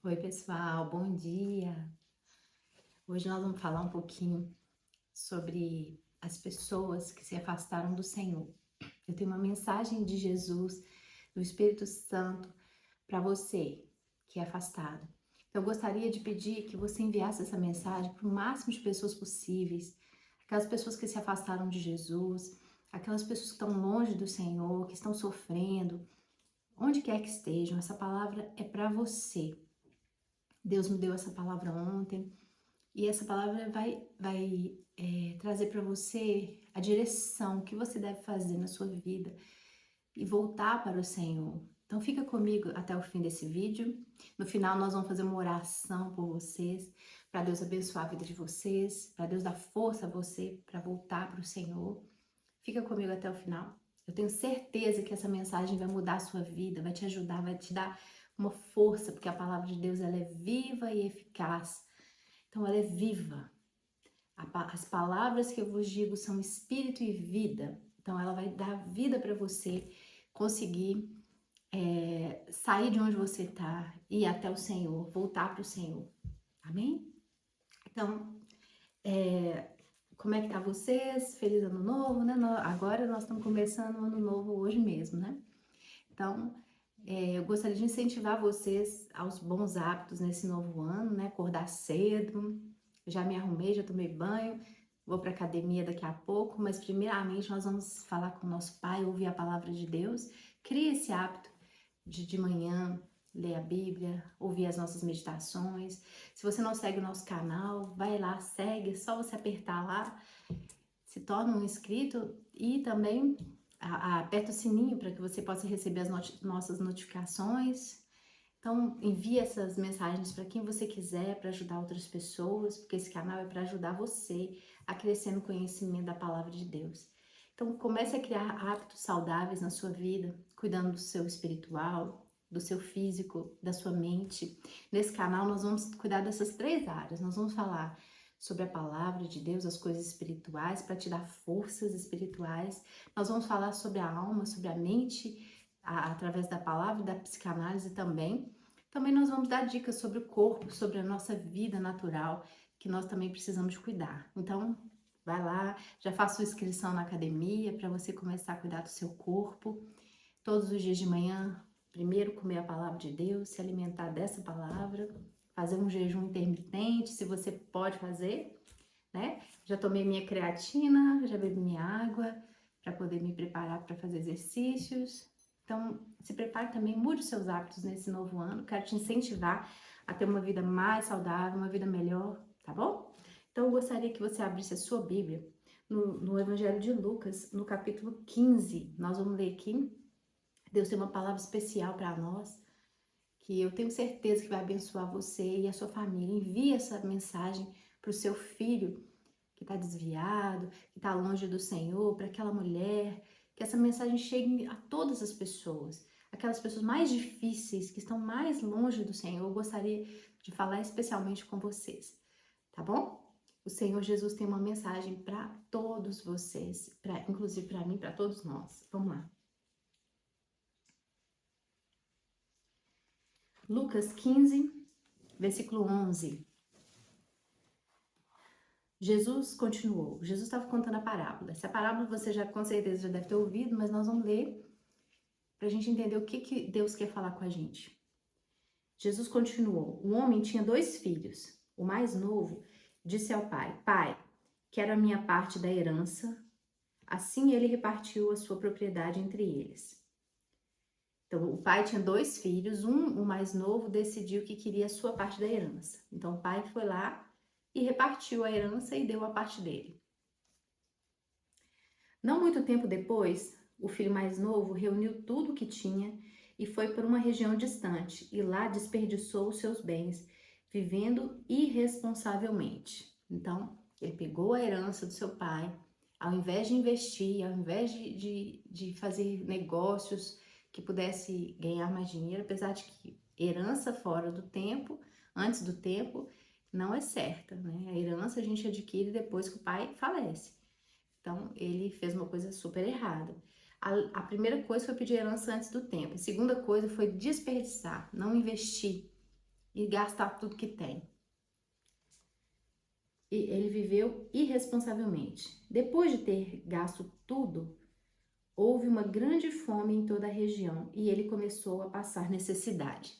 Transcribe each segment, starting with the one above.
Oi, pessoal, bom dia. Hoje nós vamos falar um pouquinho sobre as pessoas que se afastaram do Senhor. Eu tenho uma mensagem de Jesus, do Espírito Santo, para você que é afastado. Então, eu gostaria de pedir que você enviasse essa mensagem para o máximo de pessoas possíveis, aquelas pessoas que se afastaram de Jesus, aquelas pessoas que estão longe do Senhor, que estão sofrendo, onde quer que estejam. Essa palavra é para você. Deus me deu essa palavra ontem. E essa palavra vai trazer para você a direção que você deve fazer na sua vida e voltar para o Senhor. Então fica comigo até o fim desse vídeo. No final nós vamos fazer uma oração por vocês, para Deus abençoar a vida de vocês, para Deus dar força a você para voltar para o Senhor. Fica comigo até o final. Eu tenho certeza que essa mensagem vai mudar a sua vida, vai te ajudar, vai te dar uma força, porque a palavra de Deus ela é viva e eficaz. Então ela é viva. As palavras que eu vos digo são espírito e vida. Então ela vai dar vida para você conseguir sair de onde você está, ir até o Senhor, voltar para o Senhor. Amém? Então, como é que tá vocês? Feliz ano novo, né? Agora nós estamos começando o ano novo hoje mesmo, né? Então, eu gostaria de incentivar vocês aos bons hábitos nesse novo ano, né? Acordar cedo, já me arrumei, já tomei banho, vou para academia daqui a pouco, mas primeiramente nós vamos falar com o nosso Pai, ouvir a palavra de Deus. Cria esse hábito de manhã, ler a Bíblia, ouvir as nossas meditações. Se você não segue o nosso canal, vai lá, segue, é só você apertar lá, se torna um inscrito e também aperta o sininho para que você possa receber as nossas notificações. Então, envie essas mensagens para quem você quiser, para ajudar outras pessoas, porque esse canal é para ajudar você a crescer no conhecimento da palavra de Deus. Então, comece a criar hábitos saudáveis na sua vida, cuidando do seu espiritual, do seu físico, da sua mente. Nesse canal, nós vamos cuidar dessas três áreas. Nós vamos falar sobre a palavra de Deus, as coisas espirituais, para te dar forças espirituais. Nós vamos falar sobre a alma, sobre a mente, através da palavra e da psicanálise também. Também nós vamos dar dicas sobre o corpo, sobre a nossa vida natural, que nós também precisamos de cuidar. Então, vai lá, já faça sua inscrição na academia para você começar a cuidar do seu corpo. Todos os dias de manhã, primeiro comer a palavra de Deus, se alimentar dessa palavra, fazer um jejum intermitente, se você pode fazer, né? Já tomei minha creatina, já bebi minha água para poder me preparar para fazer exercícios. Então, se prepare também, mude os seus hábitos nesse novo ano. Quero te incentivar a ter uma vida mais saudável, uma vida melhor, tá bom? Então, eu gostaria que você abrisse a sua Bíblia no Evangelho de Lucas, no capítulo 15. Nós vamos ler aqui. Deus tem uma palavra especial para nós, que eu tenho certeza que vai abençoar você e a sua família. Envie essa mensagem para o seu filho que está desviado, que está longe do Senhor, para aquela mulher, que essa mensagem chegue a todas as pessoas, aquelas pessoas mais difíceis, que estão mais longe do Senhor. Eu gostaria de falar especialmente com vocês, tá bom? O Senhor Jesus tem uma mensagem para todos vocês, inclusive para mim, para todos nós. Vamos lá. Lucas 15, versículo 11. Jesus continuou. Jesus estava contando a parábola. Essa parábola você já com certeza já deve ter ouvido, mas nós vamos ler para a gente entender o que Deus quer falar com a gente. Jesus continuou. Um homem tinha 2 filhos. O mais novo disse ao pai: Pai, quero a minha parte da herança. Assim ele repartiu a sua propriedade entre eles. Então, o pai tinha 2 filhos. O mais novo, decidiu que queria a sua parte da herança. Então, o pai foi lá e repartiu a herança e deu a parte dele. Não muito tempo depois, o filho mais novo reuniu tudo o que tinha e foi para uma região distante, e lá desperdiçou os seus bens, vivendo irresponsavelmente. Então, ele pegou a herança do seu pai, ao invés de investir, ao invés de fazer negócios que pudesse ganhar mais dinheiro, apesar de que herança fora do tempo, antes do tempo, não é certa, né? A herança a gente adquire depois que o pai falece. Então, ele fez uma coisa super errada. A primeira coisa foi pedir herança antes do tempo. A segunda coisa foi desperdiçar, não investir e gastar tudo que tem. E ele viveu irresponsavelmente. Depois de ter gasto tudo, houve uma grande fome em toda a região e ele começou a passar necessidade.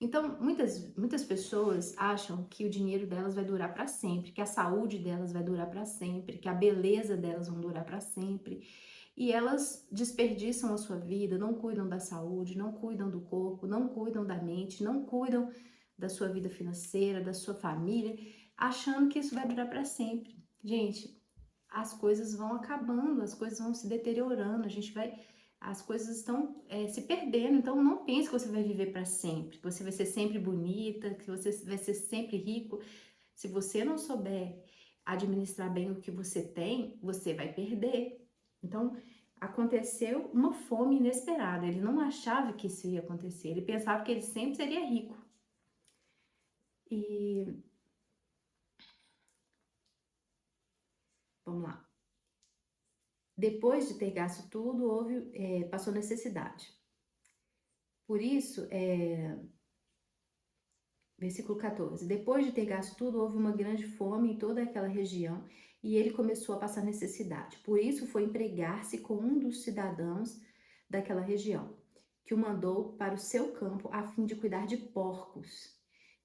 Então, muitas pessoas acham que o dinheiro delas vai durar para sempre, que a saúde delas vai durar para sempre, que a beleza delas vão durar para sempre. E elas desperdiçam a sua vida, não cuidam da saúde, não cuidam do corpo, não cuidam da mente, não cuidam da sua vida financeira, da sua família, achando que isso vai durar para sempre. Gente, as coisas vão acabando, as coisas vão se deteriorando, as coisas estão se perdendo. Então não pense que você vai viver para sempre, que você vai ser sempre bonita, que você vai ser sempre rico. Se você não souber administrar bem o que você tem, você vai perder. Então aconteceu uma fome inesperada. Ele não achava que isso ia acontecer. Ele pensava que ele sempre seria rico. E vamos lá. Depois de ter gasto tudo, passou necessidade. Por isso, versículo 14. Depois de ter gasto tudo, houve uma grande fome em toda aquela região e ele começou a passar necessidade. Por isso, foi empregar-se com um dos cidadãos daquela região, que o mandou para o seu campo a fim de cuidar de porcos.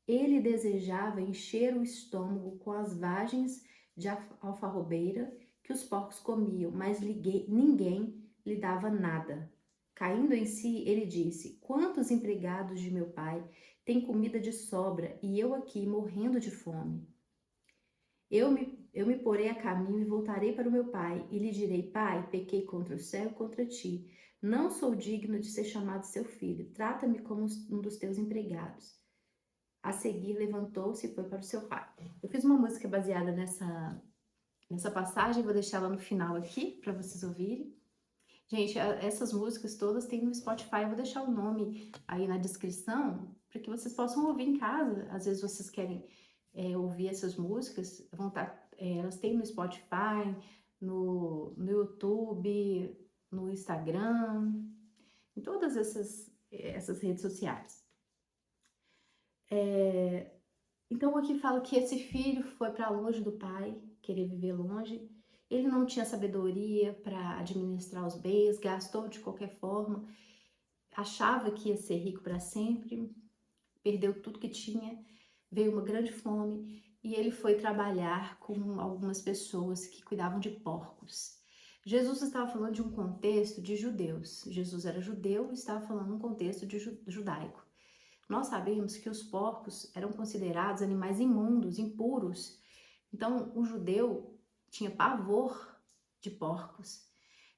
Ele desejava encher o estômago com as vagens de alfarrobeira que os porcos comiam, mas ninguém lhe dava nada. Caindo em si, ele disse: Quantos empregados de meu pai têm comida de sobra e eu aqui morrendo de fome? Eu me porei a caminho e voltarei para o meu pai e lhe direi: Pai, pequei contra o céu e contra ti. Não sou digno de ser chamado seu filho. Trata-me como um dos teus empregados. A seguir, levantou-se e foi para o seu pai. Eu fiz uma música baseada nessa passagem, vou deixar ela no final aqui para vocês ouvirem. Gente, essas músicas todas tem no Spotify, eu vou deixar o nome aí na descrição para que vocês possam ouvir em casa. Às vezes vocês querem ouvir essas músicas, elas têm no Spotify, no YouTube, no Instagram, em todas essas redes sociais. Então aqui fala que esse filho foi para longe do pai, querer viver longe. Ele não tinha sabedoria para administrar os bens, gastou de qualquer forma, achava que ia ser rico para sempre, perdeu tudo que tinha, veio uma grande fome e ele foi trabalhar com algumas pessoas que cuidavam de porcos. Jesus estava falando de um contexto de judeus. Jesus era judeu e estava falando de um contexto judaico. Nós sabemos que os porcos eram considerados animais imundos, impuros. Então, o judeu tinha pavor de porcos.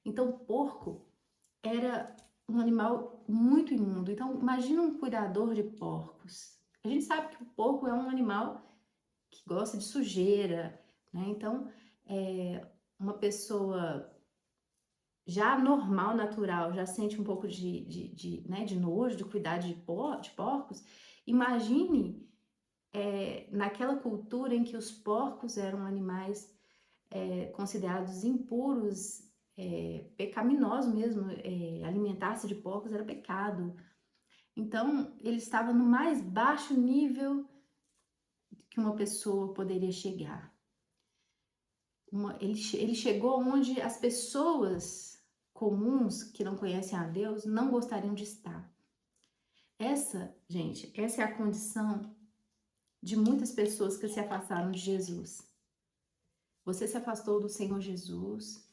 Então, o porco era um animal muito imundo. Então, imagina um cuidador de porcos. A gente sabe que o porco é um animal que gosta de sujeira, né? Então, uma pessoa já normal, natural, já sente um pouco de nojo, de cuidar de porcos. Imagine naquela cultura em que os porcos eram animais considerados impuros, pecaminosos mesmo, alimentar-se de porcos era pecado. Então, ele estava no mais baixo nível que uma pessoa poderia chegar. Ele chegou onde as pessoas comuns que não conhecem a Deus não gostariam de estar. Gente, essa é a condição de muitas pessoas que se afastaram de Jesus. Você se afastou do Senhor Jesus.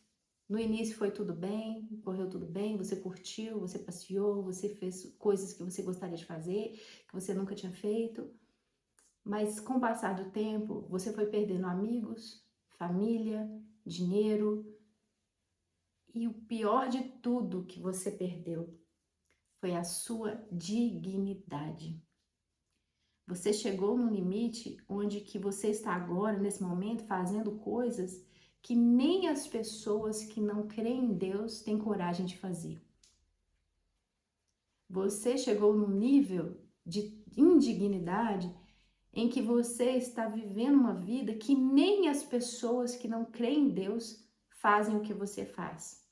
No início foi tudo bem, correu tudo bem, você curtiu, você passeou, você fez coisas que você gostaria de fazer, que você nunca tinha feito. Mas com o passar do tempo, você foi perdendo amigos, família, dinheiro. E o pior de tudo que você perdeu foi a sua dignidade. Você chegou num limite onde que você está agora, nesse momento, fazendo coisas que nem as pessoas que não creem em Deus têm coragem de fazer. Você chegou num nível de indignidade em que você está vivendo uma vida que nem as pessoas que não creem em Deus fazem o que você faz.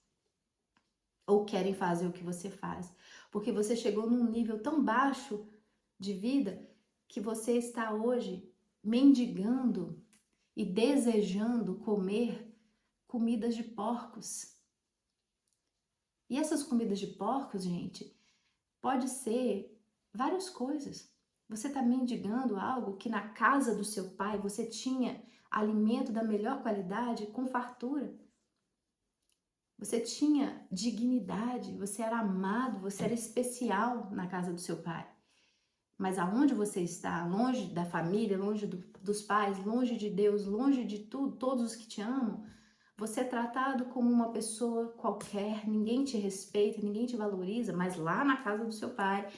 Ou querem fazer o que você faz. Porque você chegou num nível tão baixo de vida que você está hoje mendigando e desejando comer comidas de porcos? E essas comidas de porcos, gente, pode ser várias coisas. Você está mendigando algo que na casa do seu pai você tinha alimento da melhor qualidade com fartura. Você tinha dignidade, você era amado, você era especial na casa do seu pai. Mas aonde você está, longe da família, longe dos pais, longe de Deus, longe de tudo, todos os que te amam, você é tratado como uma pessoa qualquer, ninguém te respeita, ninguém te valoriza, mas lá na casa do seu pai,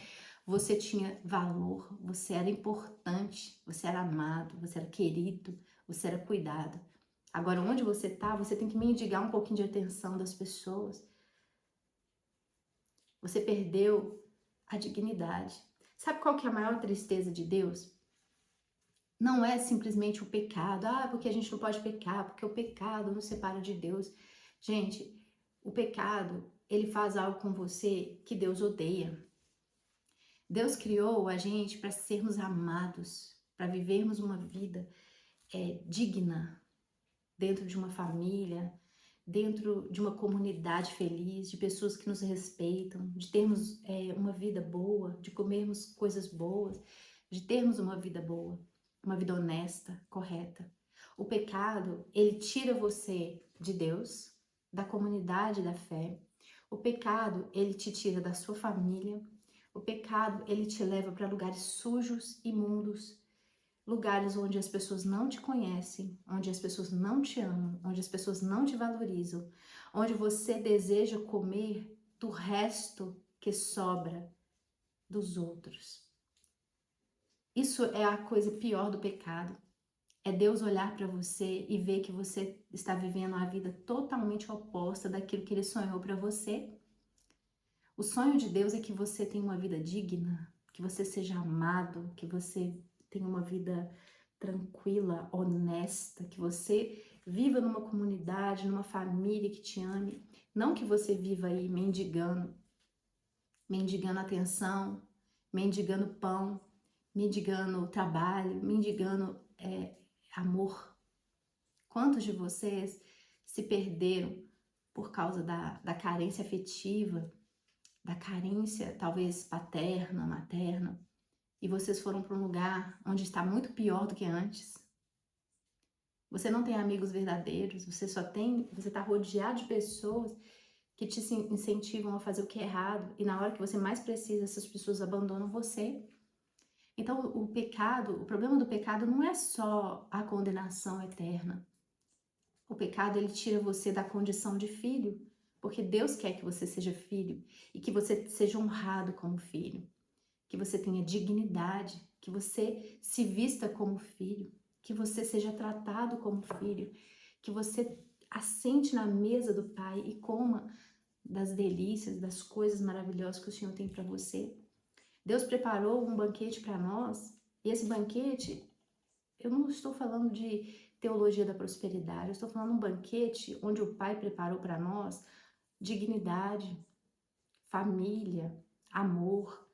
você tinha valor, você era importante, você era amado, você era querido, você era cuidado. Agora, onde você está, você tem que mendigar um pouquinho de atenção das pessoas. Você perdeu a dignidade. Sabe qual que é a maior tristeza de Deus? Não é simplesmente o pecado. Ah, porque a gente não pode pecar, porque o pecado nos separa de Deus. Gente, o pecado, ele faz algo com você que Deus odeia. Deus criou a gente para sermos amados, para vivermos uma vida digna, dentro de uma família, dentro de uma comunidade feliz, de pessoas que nos respeitam, de termos uma vida boa, de comermos coisas boas, de termos uma vida boa, uma vida honesta, correta. O pecado, ele tira você de Deus, da comunidade da fé. O pecado, ele te tira da sua família. O pecado, ele te leva para lugares sujos, imundos, lugares onde as pessoas não te conhecem, onde as pessoas não te amam, onde as pessoas não te valorizam, onde você deseja comer do resto que sobra dos outros. Isso é a coisa pior do pecado. É Deus olhar para você e ver que você está vivendo a vida totalmente oposta daquilo que Ele sonhou para você. O sonho de Deus é que você tenha uma vida digna, que você seja amado, que você tenha uma vida tranquila, honesta, que você viva numa comunidade, numa família que te ame, não que você viva aí mendigando atenção, mendigando pão, mendigando trabalho, mendigando amor. Quantos de vocês se perderam por causa da carência afetiva, da carência talvez paterna, materna, e vocês foram para um lugar onde está muito pior do que antes? Você não tem amigos verdadeiros, você está rodeado de pessoas que te incentivam a fazer o que é errado, e na hora que você mais precisa, essas pessoas abandonam você. Então, o problema do pecado não é só a condenação eterna. O pecado, ele tira você da condição de filho, porque Deus quer que você seja filho e que você seja honrado como filho, que você tenha dignidade, que você se vista como filho, que você seja tratado como filho, que você assente na mesa do Pai e coma das delícias, das coisas maravilhosas que o Senhor tem para você. Deus preparou um banquete para nós, e esse banquete, eu não estou falando de teologia da prosperidade, eu estou falando de um banquete onde o Pai preparou para nós dignidade, família, amor,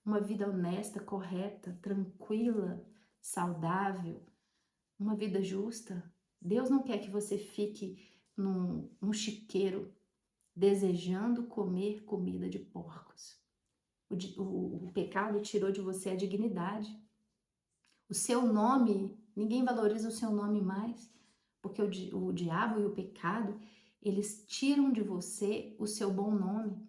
uma vida honesta, correta, tranquila, saudável, uma vida justa. Deus não quer que você fique num chiqueiro desejando comer comida de porcos. O pecado tirou de você a dignidade. O seu nome, ninguém valoriza o seu nome mais, porque o diabo e o pecado, eles tiram de você o seu bom nome.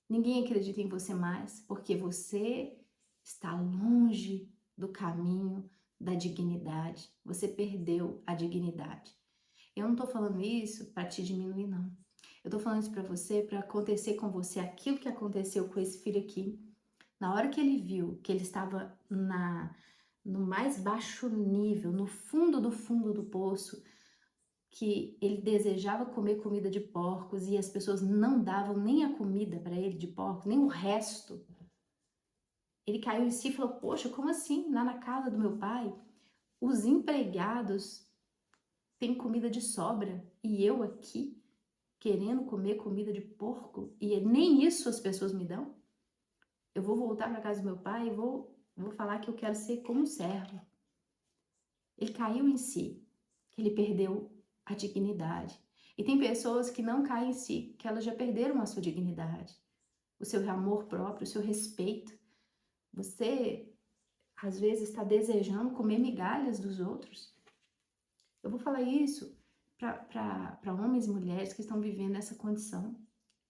Ninguém acredita em você mais, porque você está longe do caminho da dignidade. Você perdeu a dignidade. Eu não estou falando isso para te diminuir, não. Eu estou falando isso para você, para acontecer com você aquilo que aconteceu com esse filho aqui. Na hora que ele viu que ele estava no mais baixo nível, no fundo do poço, que ele desejava comer comida de porcos e as pessoas não davam nem a comida para ele de porcos, nem o resto. Ele caiu em si e falou: poxa, como assim? Lá na casa do meu pai, os empregados têm comida de sobra e eu aqui querendo comer comida de porco e nem isso as pessoas me dão? Eu vou voltar para casa do meu pai e vou Eu vou falar que eu quero ser como um servo. Ele caiu em si, ele perdeu a dignidade. E tem pessoas que não caem em si, que elas já perderam a sua dignidade, o seu amor próprio, o seu respeito. Você, às vezes, está desejando comer migalhas dos outros. Eu vou falar isso para homens e mulheres que estão vivendo essa condição.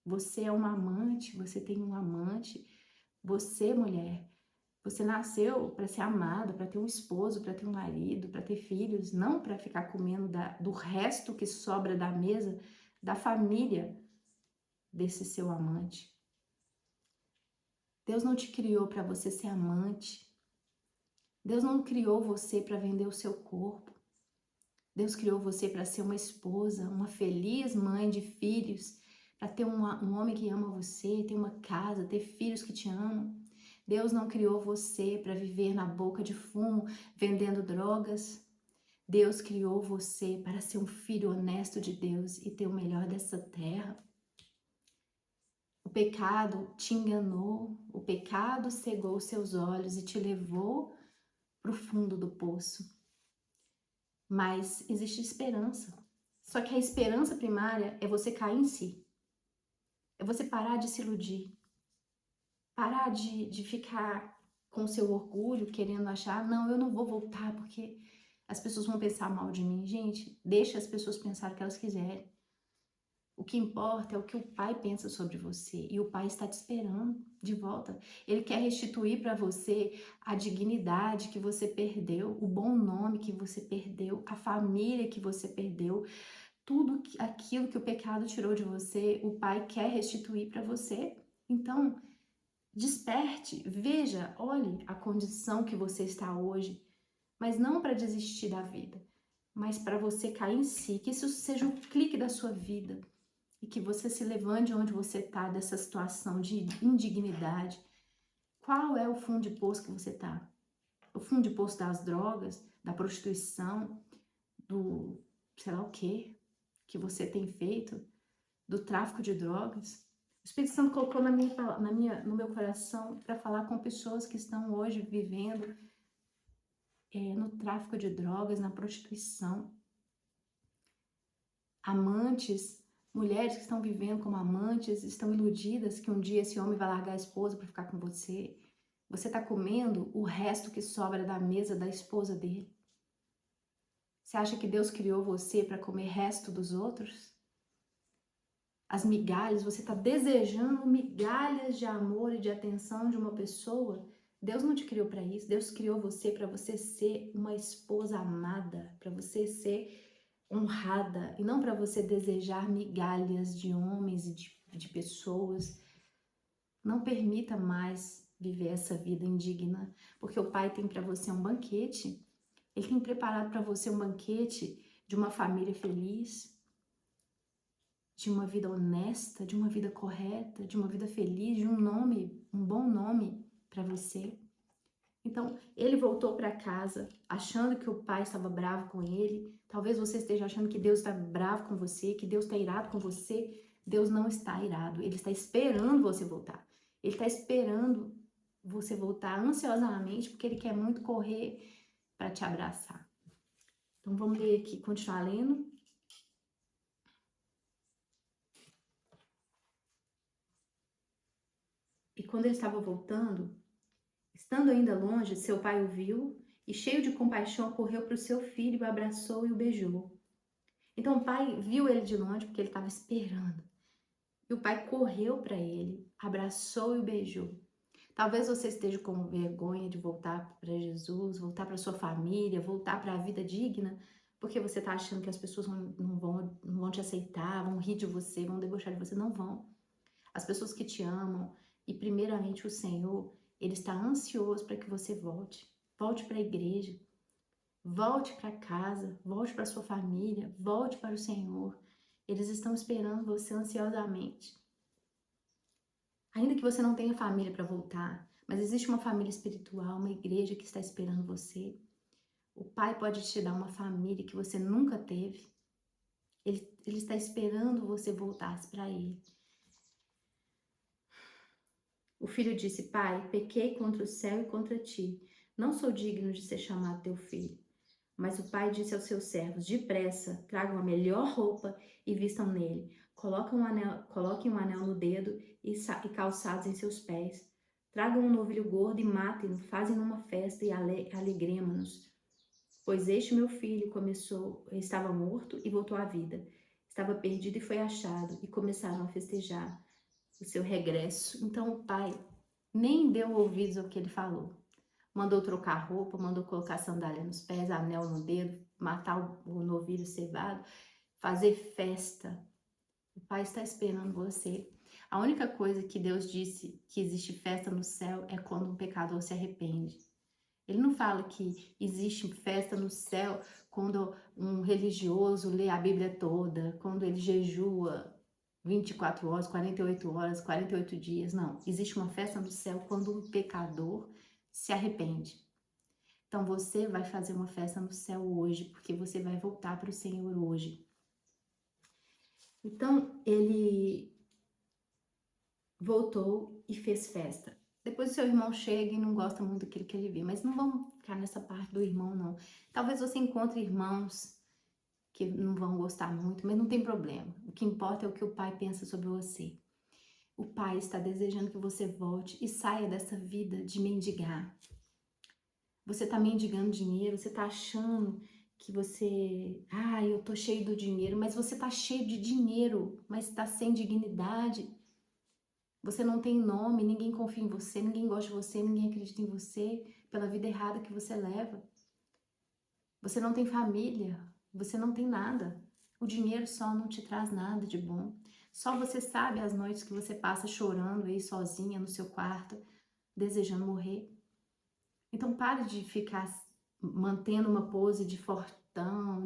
Você é uma amante, você tem um amante. Você, mulher, você nasceu para ser amada, para ter um esposo, para ter um marido, para ter filhos, não para ficar comendo do resto que sobra da mesa da família desse seu amante. Deus não te criou para você ser amante. Deus não criou você para vender o seu corpo. Deus criou você para ser uma esposa, uma feliz mãe de filhos, para ter um homem que ama você, ter uma casa, ter filhos que te amam. Deus não criou você para viver na boca de fumo, vendendo drogas. Deus criou você para ser um filho honesto de Deus e ter o melhor dessa terra. O pecado te enganou, o pecado cegou seus olhos e te levou para o fundo do poço. Mas existe esperança. Só que a esperança primária é você cair em si. É você parar de se iludir. Parar de ficar com seu orgulho, querendo achar, não, eu não vou voltar porque as pessoas vão pensar mal de mim. Gente, deixa as pessoas pensar o que elas quiserem. O que importa é o que o Pai pensa sobre você. E o Pai está te esperando de volta. Ele quer restituir para você a dignidade que você perdeu, o bom nome que você perdeu, a família que você perdeu. Tudo aquilo que o pecado tirou de você, o Pai quer restituir para você. Então, desperte, veja, olhe a condição que você está hoje, mas não para desistir da vida, mas para você cair em si, que isso seja um clique da sua vida e que você se levante onde você está dessa situação de indignidade. Qual é o fundo de poço que você está? O fundo de poço das drogas, da prostituição, do sei lá o que você tem feito, do tráfico de drogas? O Espírito Santo colocou no meu coração para falar com pessoas que estão hoje vivendo no tráfico de drogas, na prostituição. Amantes, mulheres que estão vivendo como amantes, estão iludidas que um dia esse homem vai largar a esposa para ficar com você. Você está comendo o resto que sobra da mesa da esposa dele. Você acha que Deus criou você para comer resto dos outros? As migalhas, você está desejando migalhas de amor e de atenção de uma pessoa? Deus não te criou para isso. Deus criou você para você ser uma esposa amada, para você ser honrada e não para você desejar migalhas de homens e de pessoas. Não permita mais viver essa vida indigna, porque o Pai tem para você um banquete. Ele tem preparado para você um banquete de uma família feliz, de uma vida honesta, de uma vida correta, de uma vida feliz, de um nome, um bom nome para você. Então, ele voltou para casa achando que o pai estava bravo com ele. Talvez você esteja achando que Deus está bravo com você, que Deus está irado com você. Deus não está irado, ele está esperando você voltar. Ele está esperando você voltar ansiosamente, porque ele quer muito correr para te abraçar. Então, vamos ler aqui, continuar lendo. E quando ele estava voltando, estando ainda longe, seu pai o viu e, cheio de compaixão, correu para o seu filho, o abraçou e o beijou. Então o pai viu ele de longe porque ele estava esperando. E o pai correu para ele, abraçou e o beijou. Talvez você esteja com vergonha de voltar para Jesus, voltar para sua família, voltar para a vida digna, porque você está achando que as pessoas não vão te aceitar, vão rir de você, vão debochar de você. Não vão. As pessoas que te amam e primeiramente o Senhor, Ele está ansioso para que você volte. Volte para a igreja, volte para casa, volte para sua família, volte para o Senhor. Eles estão esperando você ansiosamente. Ainda que você não tenha família para voltar, mas existe uma família espiritual, uma igreja que está esperando você. O Pai pode te dar uma família que você nunca teve. Ele está esperando você voltar para Ele. O filho disse: Pai, pequei contra o céu e contra ti. não sou digno de ser chamado teu filho. Mas o pai disse aos seus servos: depressa, tragam a melhor roupa e vistam nele. Coloquem um anel no dedo e calçados em seus pés. Tragam um novilho gordo e matem-no, fazem uma festa e alegremo-nos. Pois este meu filho estava morto e voltou à vida. Estava perdido e foi achado, e começaram a festejar o seu regresso. Então o pai nem deu ouvidos ao que ele falou. Mandou trocar roupa, mandou colocar sandália nos pés, anel no dedo, matar o novilho cevado, fazer festa. O pai está esperando você. A única coisa que Deus disse que existe festa no céu é quando um pecador se arrepende. Ele não fala que existe festa no céu quando um religioso lê a Bíblia toda, quando ele jejua 24 horas, 48 horas, 48 dias. Não, existe uma festa no céu quando um pecador se arrepende. Então você vai fazer uma festa no céu hoje, porque você vai voltar para o Senhor hoje. Então ele voltou e fez festa. Depois o seu irmão chega e não gosta muito daquilo que ele vê, mas não vamos ficar nessa parte do irmão, não. Talvez você encontre irmãos que não vão gostar muito, mas não tem problema. O que importa é o que o pai pensa sobre você. O pai está desejando que você volte e saia dessa vida de mendigar. Você está mendigando dinheiro, você está achando que eu tô cheio do dinheiro, mas você está cheio de dinheiro, mas está sem dignidade. Você não tem nome, ninguém confia em você, ninguém gosta de você, ninguém acredita em você pela vida errada que você leva. Você não tem família, você não tem nada. O dinheiro só não te traz nada de bom. Só você sabe as noites que você passa chorando aí sozinha no seu quarto, desejando morrer. Então pare de ficar mantendo uma pose de fortão,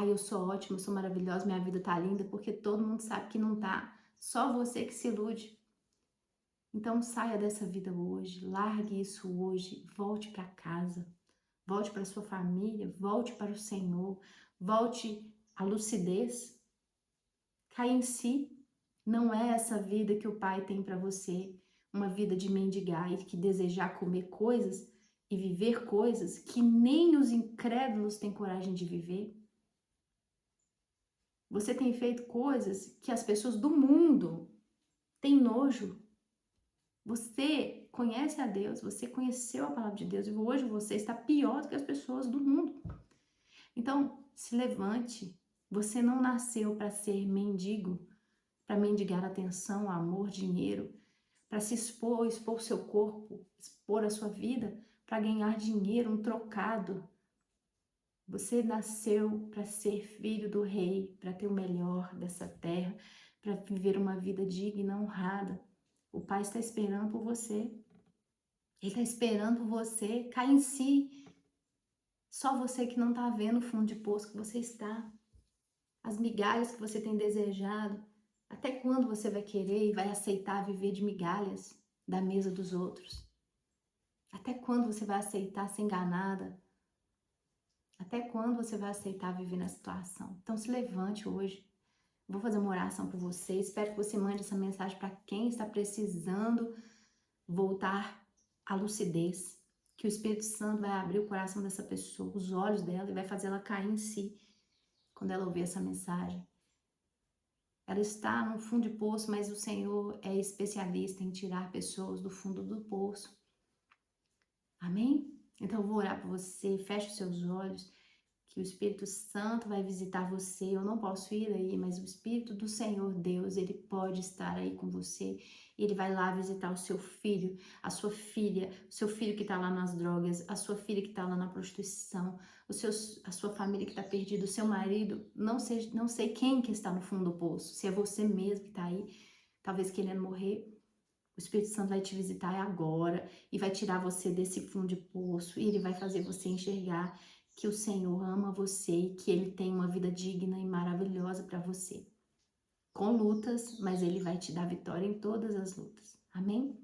eu sou ótima, eu sou maravilhosa, minha vida tá linda, porque todo mundo sabe que não tá. Só você que se ilude. Então saia dessa vida hoje, largue isso hoje, volte para casa, volte para sua família, volte para o Senhor, volte à lucidez, caia em si. Não é essa vida que o Pai tem para você, uma vida de mendigar e que desejar comer coisas e viver coisas que nem os incrédulos têm coragem de viver. Você tem feito coisas que as pessoas do mundo têm nojo. Você conhece a Deus, você conheceu a palavra de Deus e hoje você está pior do que as pessoas do mundo. Então, se levante. Você não nasceu para ser mendigo, para mendigar atenção, amor, dinheiro, para se expor o seu corpo, expor a sua vida, para ganhar dinheiro, um trocado. Você nasceu para ser filho do rei, para ter o melhor dessa terra, para viver uma vida digna, honrada. O Pai está esperando por você. Ele está esperando por você. Cai em si. Só você que não está vendo o fundo de poço que você está. As migalhas que você tem desejado. Até quando você vai querer e vai aceitar viver de migalhas da mesa dos outros? Até quando você vai aceitar ser enganada? Até quando você vai aceitar viver na situação? Então se levante hoje. Vou fazer uma oração por você. Espero que você mande essa mensagem para quem está precisando voltar à lucidez. Que o Espírito Santo vai abrir o coração dessa pessoa, os olhos dela, e vai fazer ela cair em si quando ela ouvir essa mensagem. Ela está no fundo de poço, mas o Senhor é especialista em tirar pessoas do fundo do poço. Amém? Então eu vou orar por você, feche os seus olhos, que o Espírito Santo vai visitar você. Eu não posso ir aí, mas o Espírito do Senhor Deus, ele pode estar aí com você. Ele vai lá visitar o seu filho, a sua filha, o seu filho que está lá nas drogas, a sua filha que está lá na prostituição, a sua família que está perdida, o seu marido, não sei quem que está no fundo do poço, se é você mesmo que está aí, talvez querendo morrer. O Espírito Santo vai te visitar agora e vai tirar você desse fundo de poço e ele vai fazer você enxergar que o Senhor ama você e que ele tem uma vida digna e maravilhosa para você. Com lutas, mas ele vai te dar vitória em todas as lutas. Amém?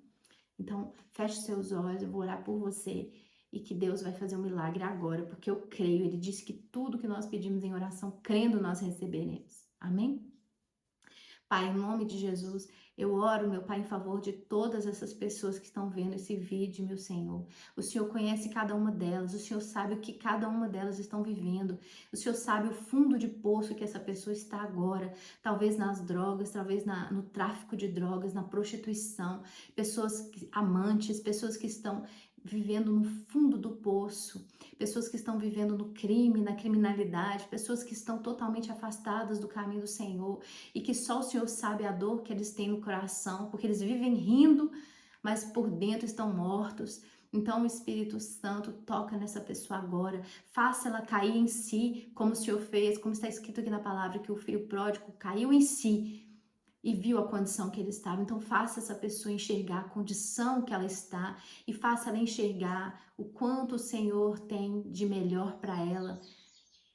Então, feche seus olhos, eu vou orar por você e que Deus vai fazer um milagre agora, porque eu creio. Ele disse que tudo que nós pedimos em oração, crendo, nós receberemos. Amém? Pai, em nome de Jesus, eu oro, meu Pai, em favor de todas essas pessoas que estão vendo esse vídeo, meu Senhor. O Senhor conhece cada uma delas, o Senhor sabe o que cada uma delas estão vivendo, o Senhor sabe o fundo de poço que essa pessoa está agora, talvez nas drogas, talvez no tráfico de drogas, na prostituição, pessoas amantes, pessoas que estão vivendo no fundo do poço, pessoas que estão vivendo no crime, na criminalidade, pessoas que estão totalmente afastadas do caminho do Senhor e que só o Senhor sabe a dor que eles têm no coração, porque eles vivem rindo, mas por dentro estão mortos. Então o Espírito Santo toca nessa pessoa agora, faça ela cair em si, como o Senhor fez, como está escrito aqui na palavra, que o filho pródigo caiu em si e viu a condição que ele estava. Então faça essa pessoa enxergar a condição que ela está e faça ela enxergar o quanto o Senhor tem de melhor para ela,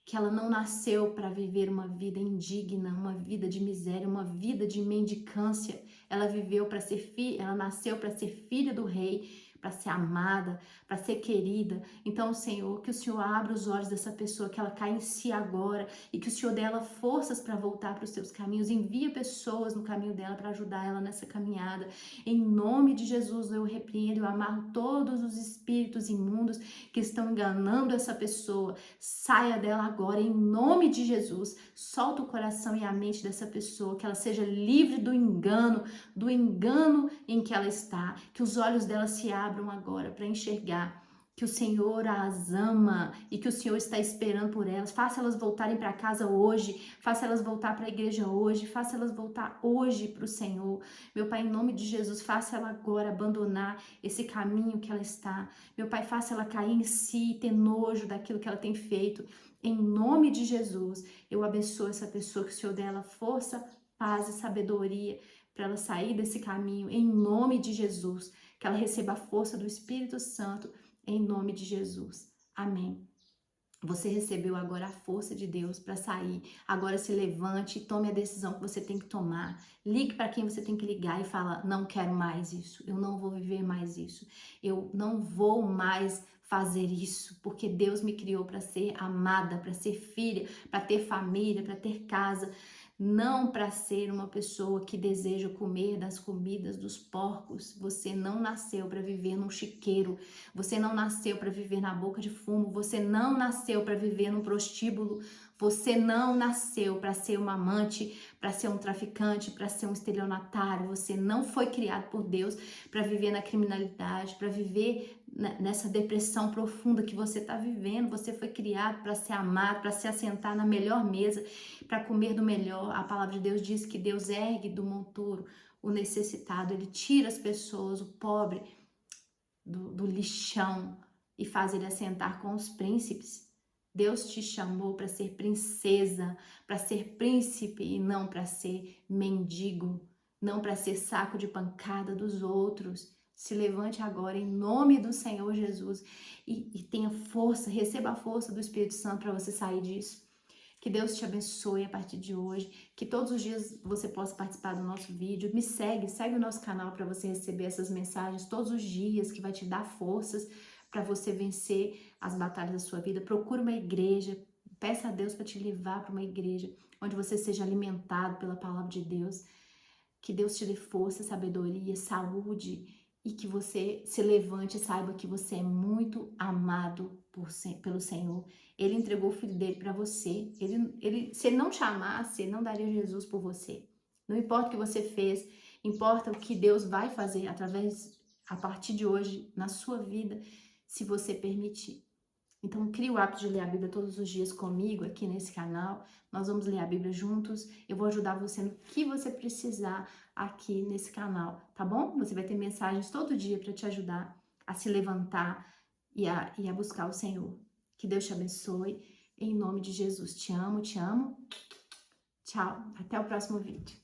que ela não nasceu para viver uma vida indigna, uma vida de miséria, uma vida de mendicância. Ela viveu para ser filha, ela nasceu para ser filha do rei, para ser amada, para ser querida. Então, Senhor, que o Senhor abra os olhos dessa pessoa, que ela caia em si agora e que o Senhor dê ela forças para voltar para os seus caminhos. Envia pessoas no caminho dela para ajudar ela nessa caminhada. Em nome de Jesus, eu repreendo, eu amarro todos os espíritos imundos que estão enganando essa pessoa. Saia dela agora, em nome de Jesus. Solta o coração e a mente dessa pessoa, que ela seja livre do engano em que ela está, que os olhos dela se abram agora para enxergar que o Senhor as ama e que o Senhor está esperando por elas. Faça elas voltarem para casa hoje, faça elas voltar para a igreja hoje, faça elas voltar hoje para o Senhor. Meu Pai, em nome de Jesus, faça ela agora abandonar esse caminho que ela está. Meu Pai, faça ela cair em si e ter nojo daquilo que ela tem feito. Em nome de Jesus, eu abençoo essa pessoa, que o Senhor dê ela força, paz e sabedoria para ela sair desse caminho, em nome de Jesus, que ela receba a força do Espírito Santo, em nome de Jesus. Amém. Você recebeu agora a força de Deus para sair. Agora se levante e tome a decisão que você tem que tomar. Ligue para quem você tem que ligar e fala: não quero mais isso, eu não vou viver mais isso, eu não vou mais fazer isso, porque Deus me criou para ser amada, para ser filha, para ter família, para ter casa. Não para ser uma pessoa que deseja comer das comidas dos porcos. Você não nasceu para viver num chiqueiro. Você não nasceu para viver na boca de fumo. Você não nasceu para viver num prostíbulo. Você não nasceu para ser uma amante, para ser um traficante, para ser um estelionatário. Você não foi criado por Deus para viver na criminalidade, para viver nessa depressão profunda que você está vivendo. Você foi criado para ser amado, para se assentar na melhor mesa, para comer do melhor. A palavra de Deus diz que Deus ergue do monturo o necessitado, ele tira as pessoas, o pobre, do lixão e faz ele assentar com os príncipes. Deus te chamou para ser princesa, para ser príncipe e não para ser mendigo, não para ser saco de pancada dos outros. Se levante agora em nome do Senhor Jesus e tenha força, receba a força do Espírito Santo para você sair disso. Que Deus te abençoe a partir de hoje, que todos os dias você possa participar do nosso vídeo. Me segue o nosso canal para você receber essas mensagens todos os dias, que vai te dar forças para você vencer as batalhas da sua vida. Procure uma igreja, peça a Deus para te levar para uma igreja onde você seja alimentado pela palavra de Deus. Que Deus te dê força, sabedoria, saúde e que você se levante e saiba que você é muito amado pelo Senhor. Ele entregou o filho dele para você. Se ele não te amasse, ele não daria Jesus por você. Não importa o que você fez, importa o que Deus vai fazer a partir de hoje na sua vida, se você permitir. Então, crie o hábito de ler a Bíblia todos os dias comigo aqui nesse canal. Nós vamos ler a Bíblia juntos. Eu vou ajudar você no que você precisar aqui nesse canal, tá bom? Você vai ter mensagens todo dia para te ajudar a se levantar e a buscar o Senhor. Que Deus te abençoe. Em nome de Jesus. Te amo, te amo. Tchau. Até o próximo vídeo.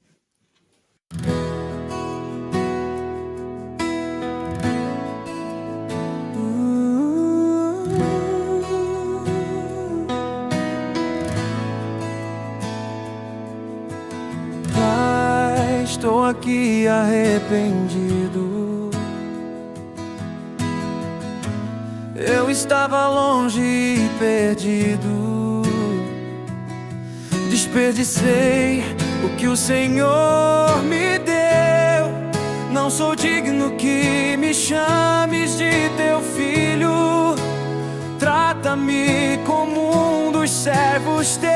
Estou aqui arrependido. Eu estava longe e perdido. Desperdicei o que o Senhor me deu. Não sou digno que me chames de teu filho. Trata-me como um dos servos teus.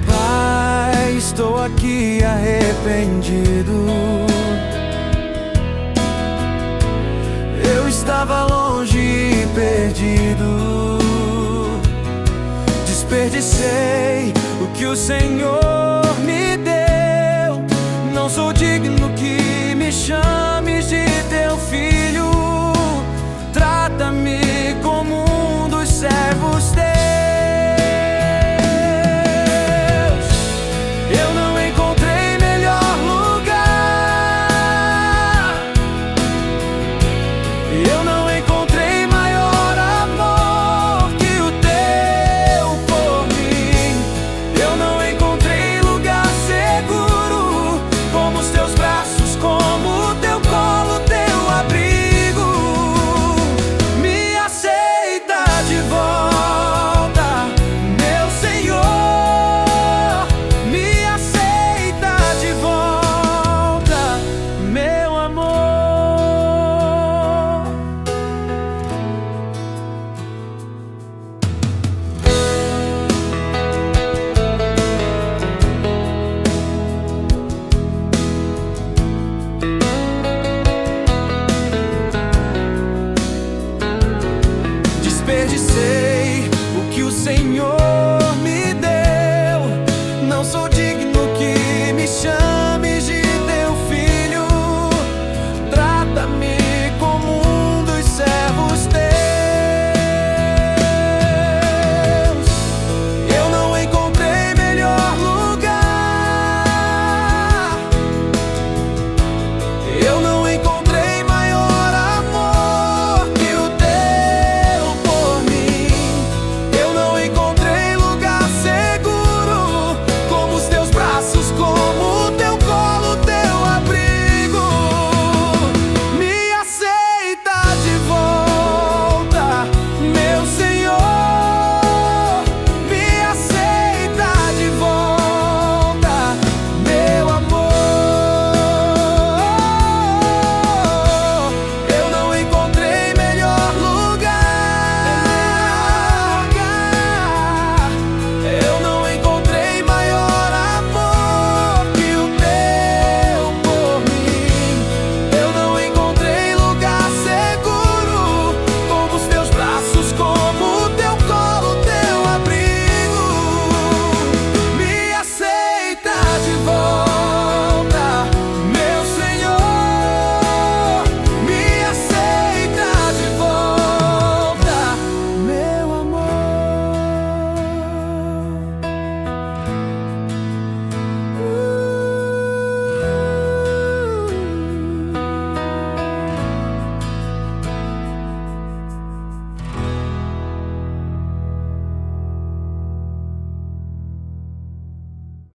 Pai, estou aqui arrependido. Eu estava longe e perdido. Desperdicei o que o Senhor